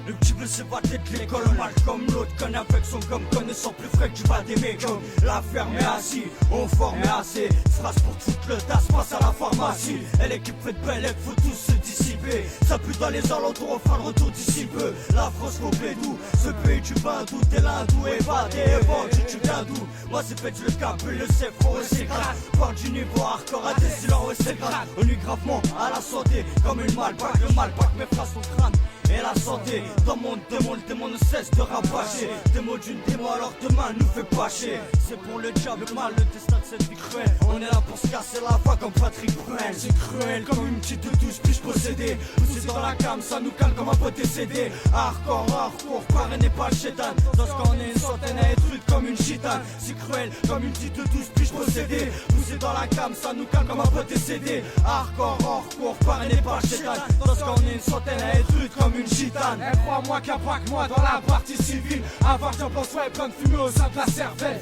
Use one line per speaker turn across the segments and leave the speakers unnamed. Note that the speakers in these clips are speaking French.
Le petit bleu s'évadait de l'école, mal comme l'autre, conne avec son gomme, connaissant plus frais que tu vas d'aimer comme la ferme est assis, on forme assez, phrase pour te foutre le tas, passe à la pharmacie, et l'équipe fait de belle, faut tous se dissiper, ça pue dans les alentours, on fera le retour d'ici peu, la France au Bédou, ce pays du Bindou, t'es l'hindou, évadé, vendu, tu viens d'où, moi c'est fait le cap, le séphro et c'est grave, parle du niveau hardcore à des silents et c'est grave, on nuit gravement à la santé, comme une malpac, le malpac mes phrases sont crâne. Et la santé, dans mon démon, le démon ne cesse de rabacher. Des mots d'une démon, alors demain nous fait pas chier. C'est pour le diable, le mal, le destin de cette vie cruelle. On est là pour se casser la voix comme Patrick Bruel. C'est cruel, comme une petite de 12 puis-je posséder. Poussé dans la cam, ça nous cale comme un pote décédé. Hardcore, hardcore, parrainé pas le chétan. Dans ce qu'on est une centaine à être rude comme une gitane. C'est cruel, comme une petite de 12 puis-je posséder. Poussé dans la cam, ça nous cale comme un pote décédé. Hardcore, hardcore, parrainé pas le chétan. Dans ce qu'on est une centaine à être rude comme une gitane.
Eh, crois-moi qu'il n'y a pas que moi dans la partie civile. Avoir d'un plan soit et plein de fumée au sein de la cervelle.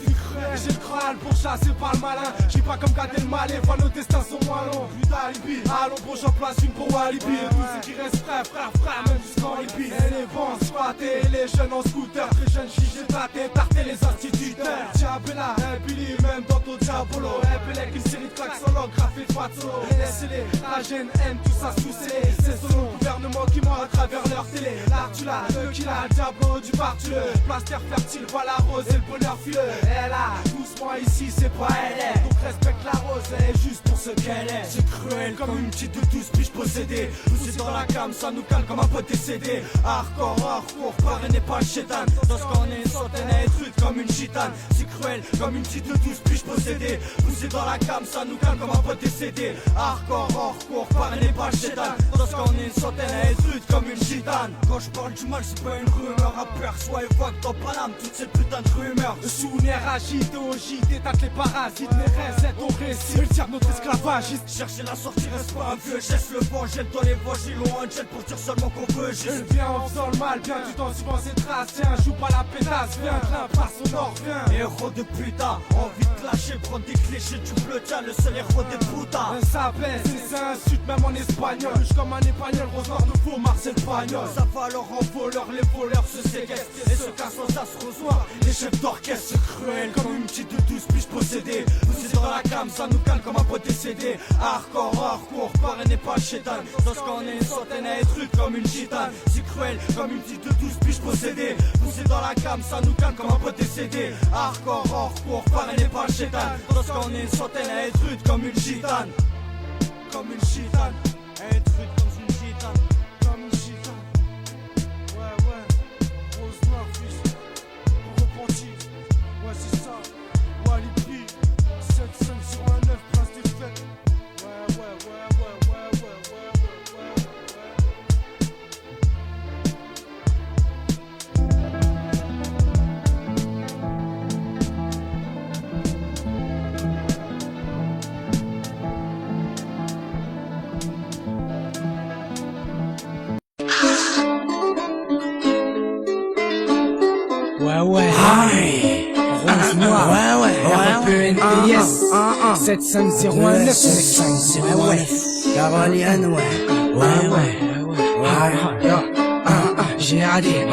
J'ai le crâne pour chasser par le malin. J'ai pas comme Gad Elmaleh, vois nos destins sont moins longs. Plus d'alibi, allons pour j'en place une pour Walibi. Et tous ceux qui restent frères, même jusqu'en Libye. Et les vents squattés, les jeunes en scooter. Très jeunes chichés, tâtés, tartés les instituteurs. Diabella, Billy, même dans ton diabolo. Belek, une série de claques holographes et fatso. Laissez-les, la gêne, haine, tout ça sous scellé. C'est son gouvernement qui ment à travers leur télé. L'art tu l'as, le qu'il a, le diablo du partu. Plaster fertile, voilà la rose et le bonheur fileux. Elle a, doucement ici, c'est pas elle. Donc respecte la rose, elle est juste pour ce qu'elle est.
C'est cruel comme une petite de 12 puis-je posséder. Poussé dans la cam, ça nous cale comme un pote décédé. Hardcore, hardcore, parrainé pas le chétan. Dans ce qu'on est une centaine à être rude comme une gitane. C'est cruel comme une petite de 12 puis-je posséder. Poussé dans la cam, ça nous cale comme un pote décédé. Hardcore, hardcore, parrainé pas le chétan. Dans ce qu'on est une centaine à être rude comme une gitane. Quand je parle du mal, c'est pas une rumeur. Aperçois et vois que dans Paname, toutes ces putains de rumeurs.
Le souvenir agite au JT, tâte les parasites. Les restes ton récit, le tire notre esclavagiste.
Chercher la sortie, reste pas un vieux geste. Le vent gèle dans les voies, j'ai loin un gel pour dire seulement qu'on veut juste.
Je viens en faisant le mal, bien du temps suivant ses traces. Tiens, joue pas la pétasse, viens, clin par son or, viens.
Héros de putain, envie de clasher, prendre des clichés, tu bleu, tiens, le seul héros des putas.
Ça blesse et ça insulte même en espagnol. Je comme un espagnol, rose noir de faux, Marcel Pagnol.
Ça va alors en voleur, les voleurs se séquestrent et se cassent sans as resoir. Les chefs d'orchestre, c'est cruel comme une petite de 12 puis-je posséder. Poussé dans la cam, ça nous cale comme un pote décédé. Hardcore, hardcore, parrainé pas le chétan. Dans ce qu'on est une centaine à être rude comme une gitane. C'est cruel comme une petite de 12 puis-je posséder. Poussé dans la cam, ça nous cale comme un pote décédé. Hardcore, hardcore, parrainé pas le chétan. Dans ce qu'on est une centaine à être rude comme une gitane. Comme une gitane, à être rude comme une gitane.
Comme une gitane. Ouais, rose noire, fils. Repenti. Ouais, c'est ça. Walibi. 75019, place des fêtes. Ouais. Rose noire. Ouais. RPNTS. 7509.
7509. Caroliane, ouais.
J'ai allé,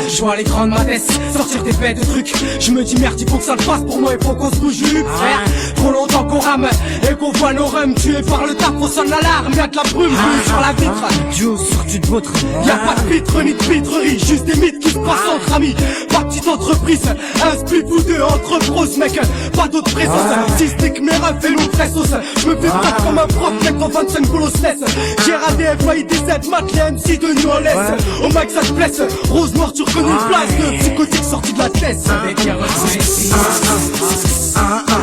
je vois les grandes madesses sortir des bêtes de trucs. Je me dis merde, il faut que ça le fasse pour moi, il faut qu'on se bouge du frère. Trop longtemps qu'on rame et qu'on voit nos rums tués par le tap, on sonne l'alarme. Y'a de la brume sur la vitre.
Duo sorti de votre.
Y'a pas de pitre ni de pitrerie, juste des mythes qui se passent entre amis. Pas de petite entreprise, un split ou deux entre pros, mec. Pas d'autre présence, si stick mes refs et l'eau très sauce. Je me fais battre comme un prof, mec, dans 25 boulots cesse. J'ai raté FAIDZ, mat les MC de New Orleans. Au max ça te blesse, rose noire tu reconnais une place de psychotique sortie de la tête. Avec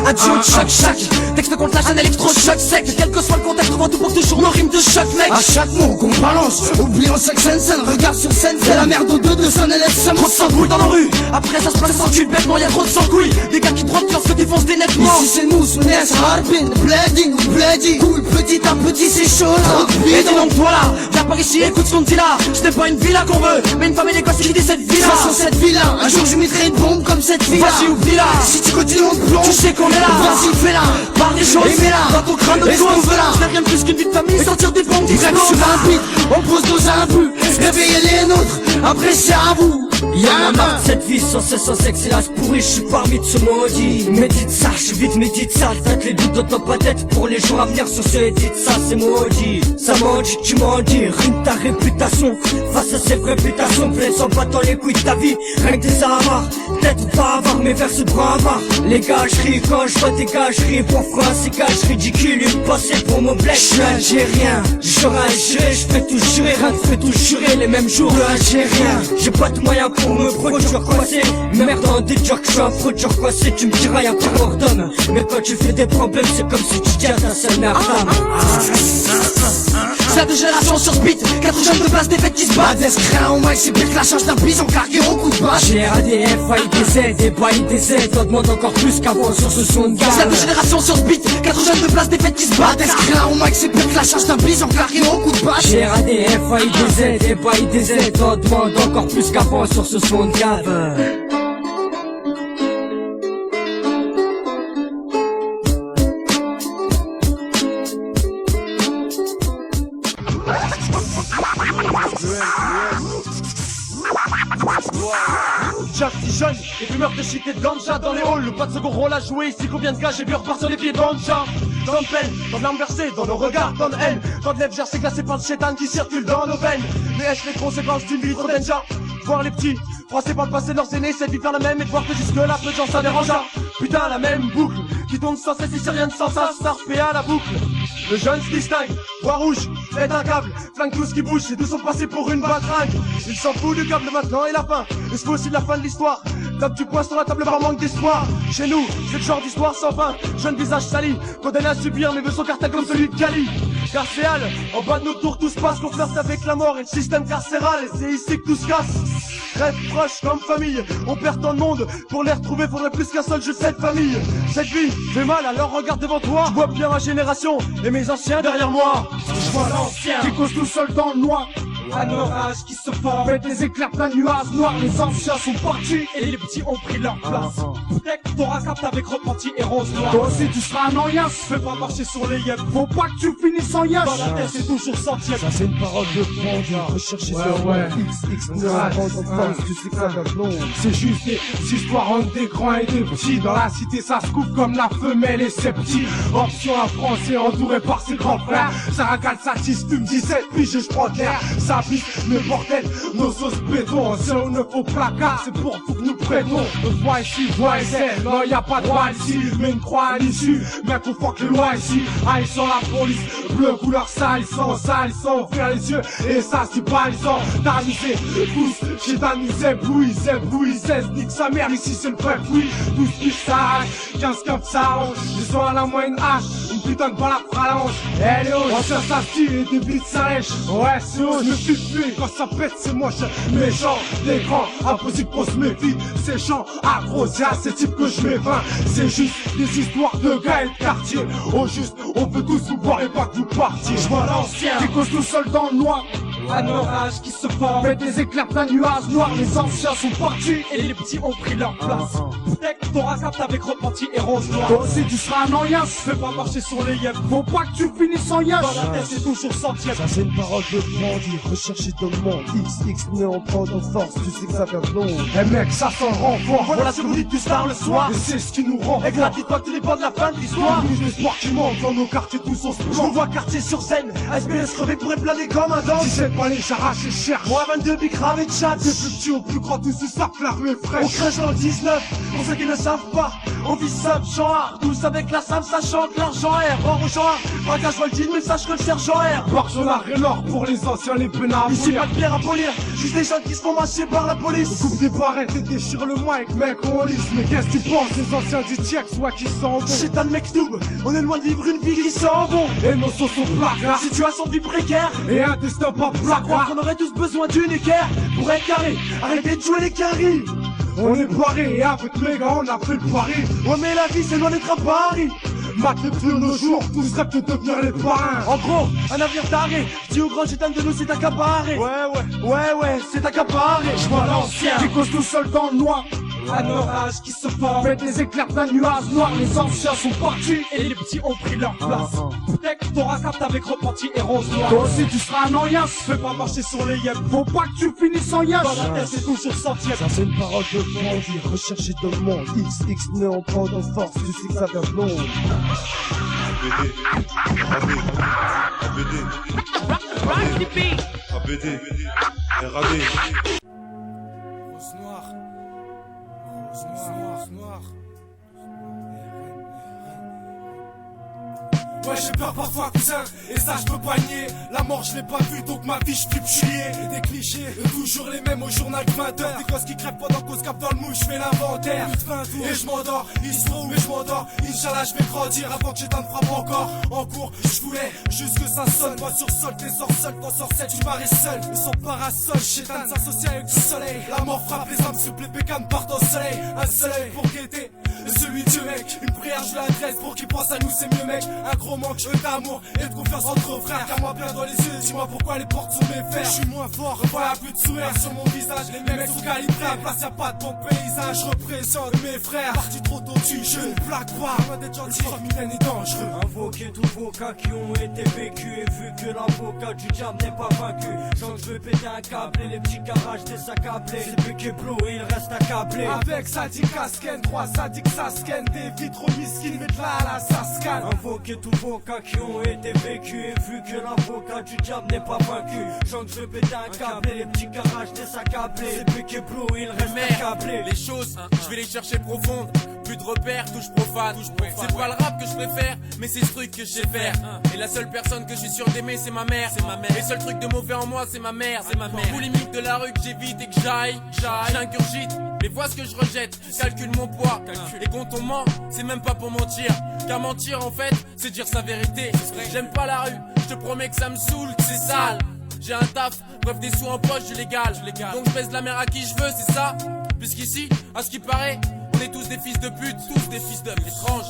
un duo de chaque texte contre la chaîne électro-choc sec. Quel que soit le contexte, on voit tout pour toujours nos rimes de choc, mec.
À chaque mot qu'on balance, oublions chaque scène, regarde sur scène, c'est la merde aux deux de son LSM.
Trop de s'embrouille dans nos rues, après ça se passe sans cul bêtement, y'a trop de sang-couilles. Des gars qui droppent lorsque défoncent des nettements.
Ici c'est nous, Sounès, Harbin, Bledding ou Bledy. Cool, petit à petit c'est chaud là.
Et dis donc toi là, viens par ici, écoute ce qu'on te dit là. Ce n'est pas une villa qu'on veut, mais une femme et des gosses qui dit cette villa.
Sur cette villa, un jour jour je mettrai une bombe comme cette fille.
Vas-y, oublie-la.
Si tu continues on te plombe,
Tu sais qu'on est là.
vas-y fais-la.
Parle des choses,
Et mets-la
dans ton crâne,
Et ce qu'on veut là.
Je n'ai rien de plus qu'une vie de famille, sortir des bombes,
Direct sur un beat, on pose nos imbus. Réveillez les nôtres, après c'est à vous.
Y'en a marre de cette vie sans cesse, sans sexe, hélas pourri, je suis parmi de ce maudit. Médite ça, je vite, médite ça, tête les doutes dans ta tête pour les jours à venir sur ce édite ça, c'est maudit. Ça m'en dit, tu m'en dis, rime ta réputation, face à ces réputations, pleine sans pas dans les couilles de ta vie, rien que des avares, peut-être pas avoir mes vers ce bravard. Les gars, je ris quand je vois tes gars, je ris pour France, ces gars, je ridicule, une passée pour mon bled, je suis algérien, j'aurais algéré, je fais tout jurer, rien que fais tout jurer, les mêmes jours, le algérien, j'ai pas de moyens pour me produire coincé. Merde en dit dire que je suis un produire coincé. Tu me diras y'a pas mort d'homme, mais quand tu fais des problèmes c'est comme si tu dis à ta seule mère femme.
C'est la deux générations sur ce beat, 4 jeunes de place, des fêtes qui se battent. Escrin au mic, c'est pire que la charge d'un bison cargué au coup de basse.
J'ai ADF, AIDZ, des bails des aides, on demande encore plus qu'avant sur ce son de gaz.
C'est la deux générations sur ce beat, 4 jeunes de place, des fêtes qui se battent. Escrin au mic, c'est pire que la charge d'un bison cargué au coup de basse.
J'ai ADF, AIDZ, des bails des aides, on demande encore plus qu'avant sur ce son de gaz.
Jack si jeune, et fumeur de shit et de ganja dans les halls. Pas de second rôle à jouer ici, combien de gars j'ai vu repart sur les pieds d'Anja. Dans le peine, dans de l'âme versée, dans nos regards, dans le haine. Dans de lèvres gercées glacées par le chétan qui circule dans nos veines. Mais est-ce les conséquences d'une vie trop danger? Voir les petits, froissés par le passé de leurs aînés, c'est de vivre la même et de voir que jusque là peu de gens ça dérange. Putain la même boucle, qui tourne sans cesse et c'est rien de sans ça, ça refait à la boucle. Le jeune se distingue, voix rouge, pète un câble, flingue tout ce qui bouge, et tous sont passés pour une batringue. Il s'en fout du câble maintenant et la fin, et ce aussi de la fin de l'histoire. Tape du poing sur la table par manque d'espoir. Chez nous, c'est le genre d'histoire sans fin, jeune visage sali, condamné à subir mes vœux sont cartel comme celui de Cali. Carcéral, en bas de nos tours tout se passe, qu'on flirte avec la mort et le système carcéral, et c'est ici que tout se casse. Rêve proche comme famille, on perd tant de monde, pour les retrouver faudrait plus qu'un seul jeu de cette famille. Cette vie fait mal, alors regarde devant toi, je vois bien ma génération et mes anciens derrière moi. Je vois l'ancien qui cause tout seul dans le noir, un orage qui se forme avec des éclairs d'un nuage noir. Les anciens sont partis et les petits ont pris leur place. Peut-être t'auras capté avec repenti et rose noir. Toi aussi tu seras un noyas, fais pas marcher sur les yeux. Faut pas que tu finisses en yash, dans la tête c'est toujours centième. Ça c'est une parole de bandit, rechercher sur XX, tu sais que ça va long. C'est juste des histoires entre des grands et des petits. Dans la cité ça se coupe comme la femelle et ses petits. Option un français entouré par ses grands frères. Ça racale sa tisse, fume 17 piges et je prends de l'air. Ça pisse, mais bordel, nos sauces béton. C'est où ne faut placard, c'est pour vous que nous prêtons. Voix ici, voix ici, non y'a pas de droit ici. Mais une croix à l'issue, mec faut fuck les lois ici. Ah ils sont la police, bleu couleur sale, ils sont ouvrir les yeux. Et ça c'est pas ils sont tamisés, tous j'ai tamisé, bouille, nique sa mère, ici c'est le vrai bruit. Tous qui s'arrachent, 15 cap s'arrange. Ils ont à la moyenne hache, une putain de balle à phalange. Elle est haute, on cherche sa style et des bites ça lèche. Ouais c'est haut, je me suis tué, quand ça pète c'est moche. Méchant, des grands, impossible qu'on se méfie. C'est chiant, accro, c'est à ces types que je m'éveins. C'est juste des histoires de gars et de quartier. Au juste, on veut tous vous voir et pas que vous partiez. Je vois l'ancien qui cause tout seul dans le noir, un orage qui se forme avec des éclairs d'un nuage noir. Les anciens sont partis et les petits ont pris leur place. Peut-être t'auras capté avec repenti et rose noir. Toi aussi tu seras un noyas, fais pas marcher sur les yeux. Faut pas que tu finisses en yash, dans la tête c'est toujours centième. Ça c'est une parole de bandit, recherché dans le monde. XX né en prendre en force, tu sais que ça fait long. Eh mec ça sent le renfort, voilà ce que vous dites du star le soir. Et c'est ce qui nous rend éclate, dis-toi que tout dépend de la fin de l'histoire. Nous l'espoir qui manque dans nos quartiers tous on se plante. Je vous vois quartier sur scène, SBS crevé pourrait planer comme un dent. Si c'est pas les j'arrache et cherche. Moi 22 big et de chat. Des plus petits aux plus grands, tous ils savent que la rue est fraîche. On crèche dans le 19, pour ceux qui ne savent pas. On vit simple, champ art, tous avec la SAM, ça chante l'argent R. Or au champ art, braquage Voltine, mais sache que le sergent R. Barjonard et l'or pour les anciens, les peines à ici pas de pierre à polir, juste des jeunes qui se font mâcher par la police. On coupe des barrettes et déchire le mic, mec, on lisse. Mais qu'est-ce que tu penses, les anciens du TIEC, soit qui sont bons. C'est un mec double, on est loin de vivre une vie qui sent bon. Et nos sauces sont placards, situation de vie précaire. Et un destin pas placard. On aurait tous besoin d'une équerre pour être carré. Arrêtez de jouer les caries. On est barré et avec mes gars on a fait le pari. Ouais mais la vie c'est loin d'être à Paris. Mac les plus nos jours, tout serait que devenir les parrains. En gros, un avenir d'arrêt. Dis au grand gitane de nous c'est accaparé. Ouais, c'est accaparé. Je vois l'ancien qui cause tout seul dans le noir. Un orage qui se forme avec les éclairs d'un nuage noir. Les anciens sont partis et les petits ont pris leur place. Peut-être t'auras capté avec repenti et rose noir. Toi aussi tu seras un noyas. Fais pas marcher sur les yeux. Faut pas que tu finisses en yash. Dans la tête c'est toujours centième. Ça c'est une parole de bandit. Recherché de monde. XX né en prend de force. Tu sais que ça vient de Londres.
ABD, RAD.
Rose noire. Rose noire. Ouais j'ai peur parfois cousin, et ça je peux pas nier. La mort je l'ai pas vue donc ma vie je flippe chier. Des clichés, toujours les mêmes au journal de 20h. Des gosses qui crèvent pendant qu'on se capte dans le mouche, je fais l'inventaire. Et je m'endors, ils se trouvent mais je m'endors. Inch'Allah je vais grandir avant que j'éteins de frappe encore. En cours, je voulais juste que ça sonne. Moi sur sol, t'es sors seul, t'en sors 7, tu m'arrêtes seul. Mais sans parasol, j'éteins de s'associer avec le soleil. La mort frappe les âmes, souple les pécanes partent au soleil. Un soleil pour guetter celui de Dieu mec. Une prière je l'adresse pour qu'il pense à nous c'est mieux mec. Un gros manque d'amour et de confiance entre frères. Car moi bien dans les yeux, dis-moi pourquoi les portes sont mes fers. Je suis moins fort, voilà plus de sourire sur mon visage. Les mecs sont calibrés, à place y'a pas de bon paysage. Je représente mes frères, parti trop tôt tu je ne plaque pas. Loin d'être gentil, mitaine est dangereux.
Invoquer tous vos cas qui ont été vécus. Et vu que l'avocat du diable n'est pas vaincu, genre je veux péter un câble et les petits garages désaccablés. C'est piqué bleu et il reste accablé.
Avec Sadik Asken, 3 Sadik Sasken. Des vitres misquines, mais de là à la Saskan.
Invoquer tous vos cas qui ont été vécus. Et vu que l'avocat du diable n'est pas vaincu, genre je veux péter un câble et les petits garages désaccablés. C'est piqué bleu et il reste accablé.
Les choses, je vais les chercher profondes. Plus de repères, touche profane. C'est pas le rap que je préfère, mais c'est ce truc que je sais faire. Et la seule personne que je suis sûr d'aimer, c'est ma mère. Les seuls trucs de mauvais en moi, c'est ma mère. Boulimique de la rue que j'évite et que j'ingurgite. Mais vois ce que je rejette, calcule mon poids. Et quand on ment, c'est même pas pour mentir. Car mentir en fait, c'est dire sa vérité. J'aime pas la rue, je te promets que ça me saoule, que c'est sale. J'ai un taf, bref des sous en poche, je légal. Donc je baise la mère à qui je veux, c'est ça. Puisqu'ici, à ce qui paraît, on est tous des fils de pute, tous des fils de étranges.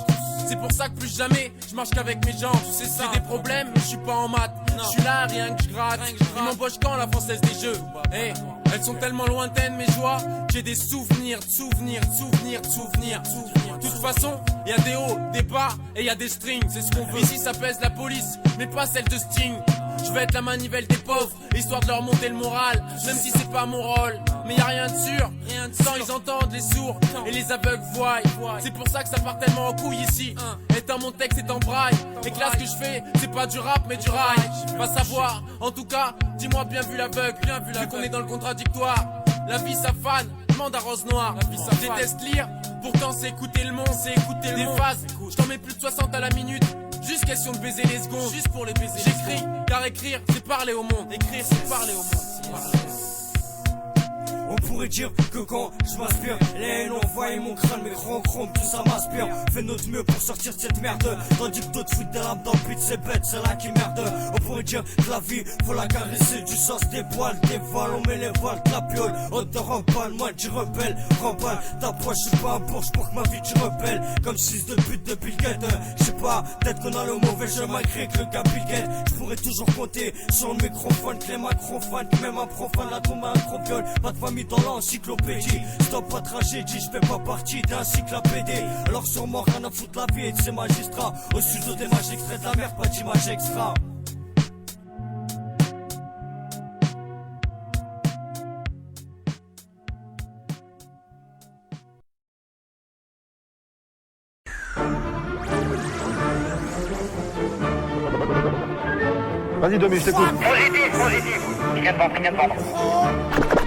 C'est pour ça que plus jamais, je marche qu'avec mes jambes. Tu sais ça. J'ai des problèmes, mais je suis pas en maths. Je suis là, rien que je gratte. Ils m'embauchent quand la française des jeux. Hey, elles sont tellement lointaines mes joies. J'ai des souvenirs. De toute façon, y a des hauts, des bas et y a des strings. C'est ce qu'on veut. Ici ça pèse la police, mais pas celle de Sting. Je vais être la manivelle des pauvres, histoire de leur monter le moral. Même si c'est pas mon rôle, mais y a rien de sûr. Sans ils entendent les sourds et les aveugles voient. C'est pour ça que ça part tellement en couille ici. Étant mon texte est en braille. Et que là ce que je fais, c'est pas du rap mais du rail. Pas savoir, en tout cas, dis-moi bien vu l'aveugle. Vu qu'on est dans le contradictoire. La vie ça fan, demande à Rose Noire. Je déteste lire, pourtant c'est écouter le monde. Des phases, je t'en mets plus de 60 à la minute. Juste question de baiser les secondes. Juste pour les baiser. J'écris, car écrire, c'est parler au monde. Écrire, c'est parler au monde.
On pourrait dire que quand je m'inspire, les haines envahissent mon crâne, mes grands chromes, tout ça m'inspire. Fais notre mieux pour sortir de cette merde. Tandis que d'autres foutent des lames dans le pit, c'est bête, c'est là qui merde. On pourrait dire que la vie, faut la caresser, du sens des poils, des voiles, on met les voiles, de la piole. On te remballe, moi tu rebelle, remballe. T'approches, je suis pas un bourge pour que ma vie tu rebelle. Comme 6 de pute de Bill Gates. J'sais pas, peut-être qu'on a le mauvais jeu malgré que le gars Bill Gates. J'pourrais toujours compter sur le microphone, que les macrophones, que même un profane, la tombe à un gros viol. Pas de famille dans l'encyclopédie. Stop pas tragédie, je fais pas partie d'un cycle à pédé. Alors sûrement rien à foutre la vie et de ses magistrats. Au studio des mages extrait de la mer, pas d'image extra.
Vas-y Domi, je t'écoute.
Positif. Il vient de vendre.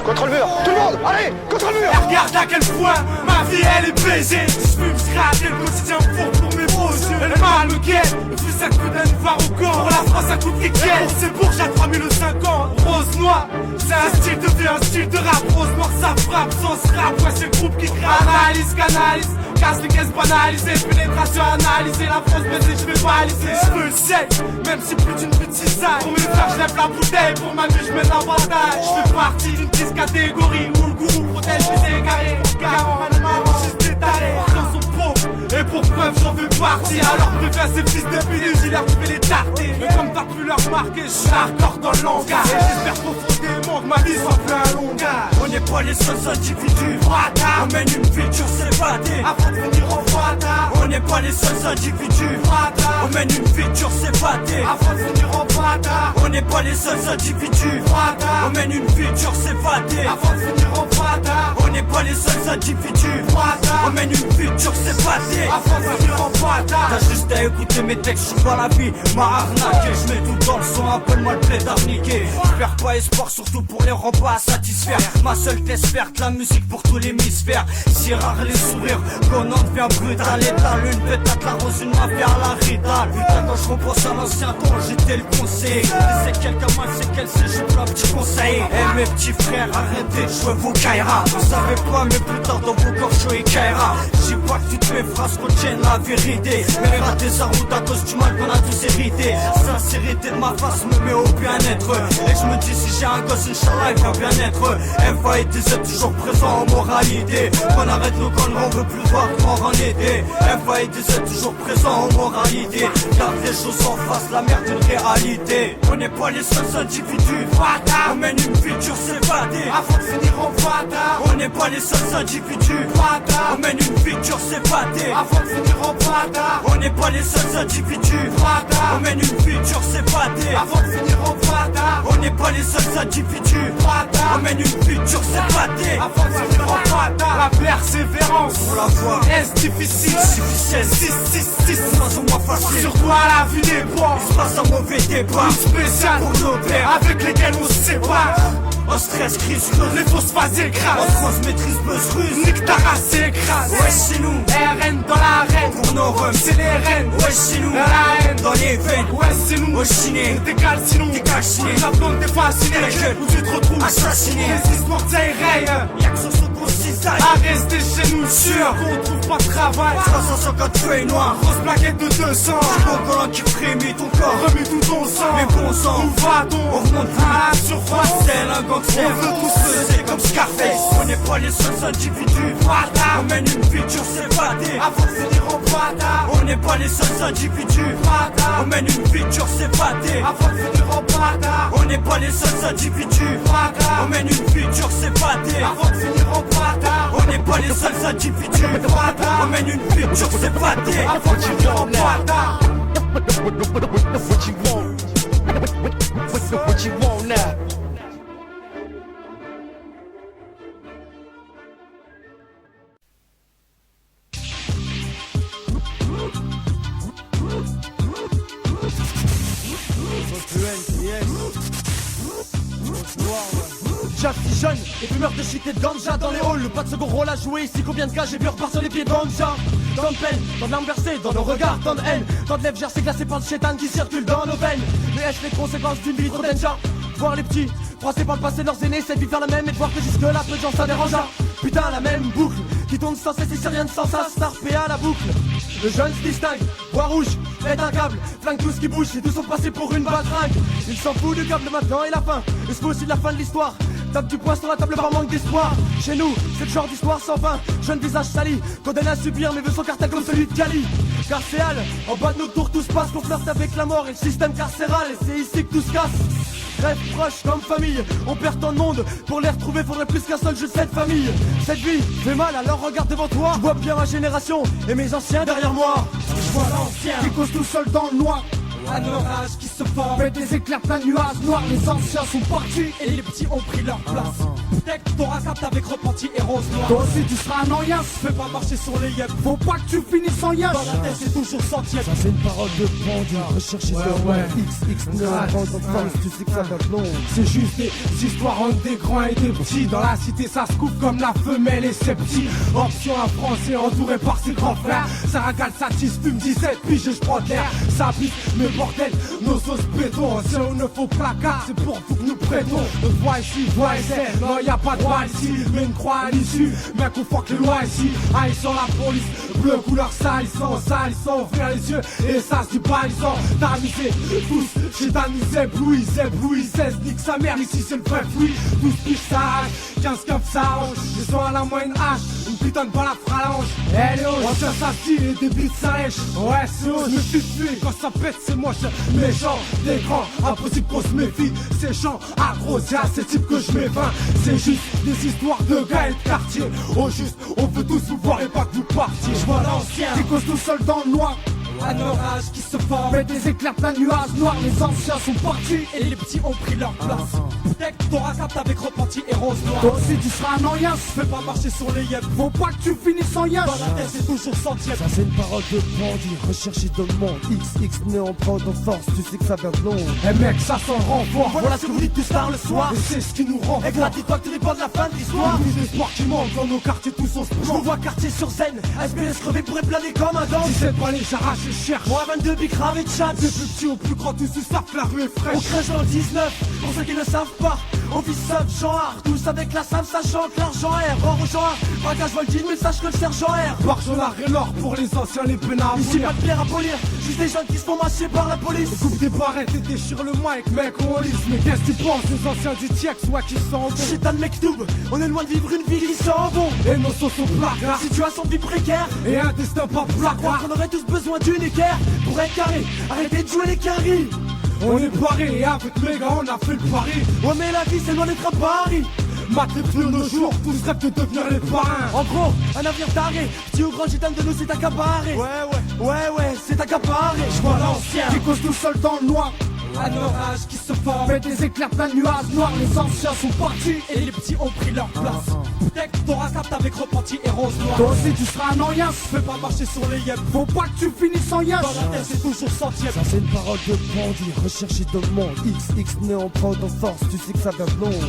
Contre le mur, tout le monde, allez, contre le mur.
Regarde à quel point ma vie elle est baisée. Je fume, je gratte le quotidien pour mes beaux yeux. Elle mal me guette, plus ça que d'un voir au corps. Pour la France ça coûte nickel. C'est Bourges à 3050. Rose noire, c'est un style de vie, un style de rap. Rose noire ça frappe, sans rap. Ouais c'est le groupe qui craque. Analyse, canalise, casse les caisses banalisées. Pénétration analysée, la France baisée, je vais baliser. Je veux le sec, même si plus d'une petite salle. Pour mes frères je lève la bouteille, pour ma vie je mène la bataille. Je fais partie d'une petite catégorie où le gourou protège les égarés. Car en marrant, je suis détalé. Dans son pot, Et pour preuve j'en fais partie. Alors préviens ces fils de pute, j'ai l'air de les tarter. Mais comme t'as pu leur marquer, je suis hardcore dans le langage. Et j'espère profondément que ma vie soit plus un langage.
On n'est pas les seuls individus. On mène une vie dure s'évader
Avant de venir en fata.
On n'est pas les seuls individus. On mène une vie dure s'évader
Avant de venir en fata.
On n'est pas les seuls individus. On mène une vie dure s'évader
Avant de venir en fata.
On n'est pas les seuls individus. On mène une vie dure s'évader
Avant de venir en fata.
T'as juste à écouter mes textes, j'suis pas la vie, m'a arnaqué. J'mets tout dans le son, appelle-moi le plaidard niqué. J'perds pas espoir, surtout pour les repas à satisfaire. Ma seule test faire de la musique pour tous l'hémisphère. Si rare les sourires, qu'on en devient brutal. État, l'une pétate, la rose, une mafia à la rita. Putain, quand j'repense à l'ancien temps, j'étais le conseiller. C'est quelqu'un, moi c'est qu'elle sait, j'suis plein de petits conseils. Eh mes petits frères, arrêtez de jouer vos Kaira. Vous savez pas, mais plus tard dans vos corps, et Kaira. J'sais pas que toutes mes phrases contiennent la vérité. Mais rater sa route à cause du mal qu'on a tous hérité. Sincérité de ma face me met au bien-être. Et je me dis si j'ai un gosse, Inch'Allah il va bien être. FA et DZ toujours présent en moralité. Qu'on arrête nos conneries, on veut plus voir mort en été. FA et DZ toujours présent en moralité. Garde les choses en face, la merde d'une réalité. On n'est pas les seuls individus. On mène une vie dure s'évader
Avant de finir en fata.
On n'est pas les seuls individus. On mène une vie dure s'évader
Avant de finir en fata.
On n'est pas les seuls individus. On mène une vie dure s'évader
Avant de finir en fata.
On n'est pas les seuls individus. On mène une vie dure s'évader
Avant de finir en fata. La persévérance
Pour la voix
est difficile.
difficile
6,
Sans au moins facile
sur toi la vie n'est pas
Il se passe un mauvais débat
spécial
Pour nos pères
avec lesquels on se sépare.
En stress, crise, creuse
Les fausses phases
En
écrasent.
France, maîtrise, buzz, ruse
Nique ta race et écrase.
Ouais c'est nous
RN dans l'arène.
Pour nos rums
C'est les reines.
Ouais c'est nous
La haine
Dans les veines
Ouais c'est nous.
Au ciné
Décale sinon.
calciné.
La blonde t'es fasciné.
La gueule.
Où tu te retrouves
Assassiné.
Les histoires t'aérent.
Y'a que ce son qu'on cisaille
À rester chez nous sûr qu'on trouve pas de travail.
350 feuilles noires
Grosse plaquette de 200.
Ton collant qui frémit ton corps
Remue tout ton sang.
Mais bon sang
Où va-t-on?
On remonte plus
À la surface.
C'est un gangster
On veut tous
peser comme Scarface On n'est pas les seuls individus On mène une vie dure s'évader
Avant de finir en bâtard.
On n'est pas les seuls individus On mène une vie dure s'évader
Avant de finir en bâtard.
On n'est pas les seuls individus On mène une vie dure s'évader
Avant de finir en bâtard.
On n'est pas les seuls individus On mène une vie dure s'évader
Avant de finir en bâtard.
What you want now?
Déjà si jeune, et fumeur de shit et de ganja dans les halls. Pas de second rôle à jouer ici, combien de cas j'ai vu repart sur les pieds ganja. Tant de peine, tant de larmes versées dans nos regards, tant de haine. Tant de lèvres gercées glacées par le chétan qui circule dans nos veines. Mais est-ce les conséquences d'une vie trop danger? Voir les petits, froissés par le passé de leurs aînés, cette vie faire la même et de voir que jusque là peu de gens ça dérange. Putain la même boucle, qui tourne sans cesse et c'est rien de sans ça, starpé à la boucle. Le jeune se distingue, bois rouge, pète un câble, flingue tout ce qui bouge et tous sont passés pour une baltringue. Il s'en fout du câble maintenant et la fin, il se fout aussi de la fin de l'histoire. Tape du poing sur la table par manque d'espoir. Chez nous, c'est le genre d'histoire sans fin. Jeune visage sali, condamné à subir mais veut son cartel comme celui de Cali. Carcéal, en bas de nos tours tout se passe, qu'on flirte avec la mort et le système carcéral. Et c'est ici que tout se casse. Rêve proche comme famille, on perd tant de monde. Pour les retrouver faudrait plus qu'un seul jeu de cette famille. Cette vie fait mal alors regarde devant toi. Je vois bien ma génération et mes anciens derrière moi. Je vois l'ancien
Qui cause tout seul dans le noir.
un orage qui se forme.
Fait des éclairs plein de nuages noirs. Les anciens sont partis.
Et les petits ont pris leur place. Peut-être t'auras capté avec repenti et rose noir.
Toi aussi tu seras un noyas.
Fais pas marcher sur les yeux.
Faut pas que tu finisses sans yash.
Dans la tête c'est toujours sentier.
Ça c'est une parole de pendu, rechercher
ouais.
XX9, tu sais que ça date long.
C'est juste des histoires entre des grands et des petits. Dans la cité ça se coupe comme la femelle et ses petits. Option un français entouré par ses grands frères. Ça ragale, ça tisse, fume 17 piges et je prends de l'air. Ça pique, mais bordel, nos sauces béton. C'est un neuf au placard, c'est pour vous que nous prêtons. Notre voix ici, voix ici, non y a pas de voix ici. Mais une croix à l'issue, mais qu'on fuck les lois ici. Ah ils sont la police, bleu couleur salissant, ouvrir les yeux. Et ça c'est pas ils sont tamisés, tous chez ta nous éblouis, 16 nique sa mère, ici c'est le vrai fruit. Tous piches ça rage, 15 comme ça arrange. Je sens à la moyenne hache, une putain de balle à phalange. Elle est hausse, on tient sa style et des beats ça lèche. Ouais c'est hausse, je me suis tué, quand ça pète c'est moche. Méchant, des grands, impossible qu'on se méfie. C'est chiant, aggro, c'est à ces types que je m'éveins. C'est juste des histoires de gars et de quartier. Au juste, on veut tous vous voir et pas que vous partiez. Je vois l'ancien, qui cause tout seul dans le noir. Un orage qui se forme, fait des éclairs d'un nuage noir. Les anciens sont partis et les petits ont pris leur place. Peut-être que t'auras capté avec repenti et rose noir. Toi aussi tu seras un ancien, fais pas marcher sur les yeux. Faut pas que tu finisses en yen. Dans la tête c'est toujours centième.
Ça c'est une parole de bandit, recherché dans le monde. XX né en prend en force, tu sais que ça vient de long.
Eh mec, ça sent le renfort.
Voilà ce que vous dites tous tard le soir.
Et c'est ce qui nous rend fort.
Éclate, dis-toi que tu n'es pas de la fin de l'histoire.
Plus d'espoir qui manque dans nos quartiers, tous on se
Je vous vois quartier sur scène, SBS crevé pourrait planer comme un dent.
Si c'est pas les j'arrache et cherche.
Moi 22 big grave et de chat.
Des plus petits au plus grand, tous se savent que la rue est
On
fraîche.
crèche dans le 19, pour ceux qui ne savent pas. On vit seul, genre art, tous avec la sable, ça chante l'argent R. Or au genre, braquage Voltine, mais sache que le sergent R.
Barjolard et l'or pour les anciens, les pénards.
Ici pas de pierre à polir, juste des jeunes qui se font masser par la police.
Coupe des barrettes et déchire le mic, mec, on lisse. Mais qu'est-ce que tu penses des anciens du TIEC, soit qui sont bons?
Chétan Mektoub, on est loin de vivre une vie qui sent bon.
Et nos sauces sont placards.
Situation de vie précaire,
Et un destin pas
croire
placard.
qu'on aurait tous besoin d'une équerre pour être carré. Arrêtez de jouer les carrés.
On est barré et avec méga on a fait le pari.
Ouais mais la vie c'est loin d'être à Paris.
Matricule nos jours, tous rêvent de devenir les parrains.
En gros, un avenir taré. Petit ou grand gitan de nous c'est accaparé. Ouais, c'est accaparé.
Je vois l'ancien qui cause tout seul dans le noir. Un orage qui se forme, fait des éclairs d'un nuage noir. Les anciens sont partis
Et les petits ont pris leur place. Peut-être que t'auras capté avec repenti et rose noir.
Toi aussi tu seras un ancien,
Fais pas marcher sur les yeux.
faut pas que tu finisses en yen.
Dans la tête c'est toujours centième.
Ça c'est une parole de bandit, recherché dans le monde. XX né en prend en force, tu sais que ça vient de long.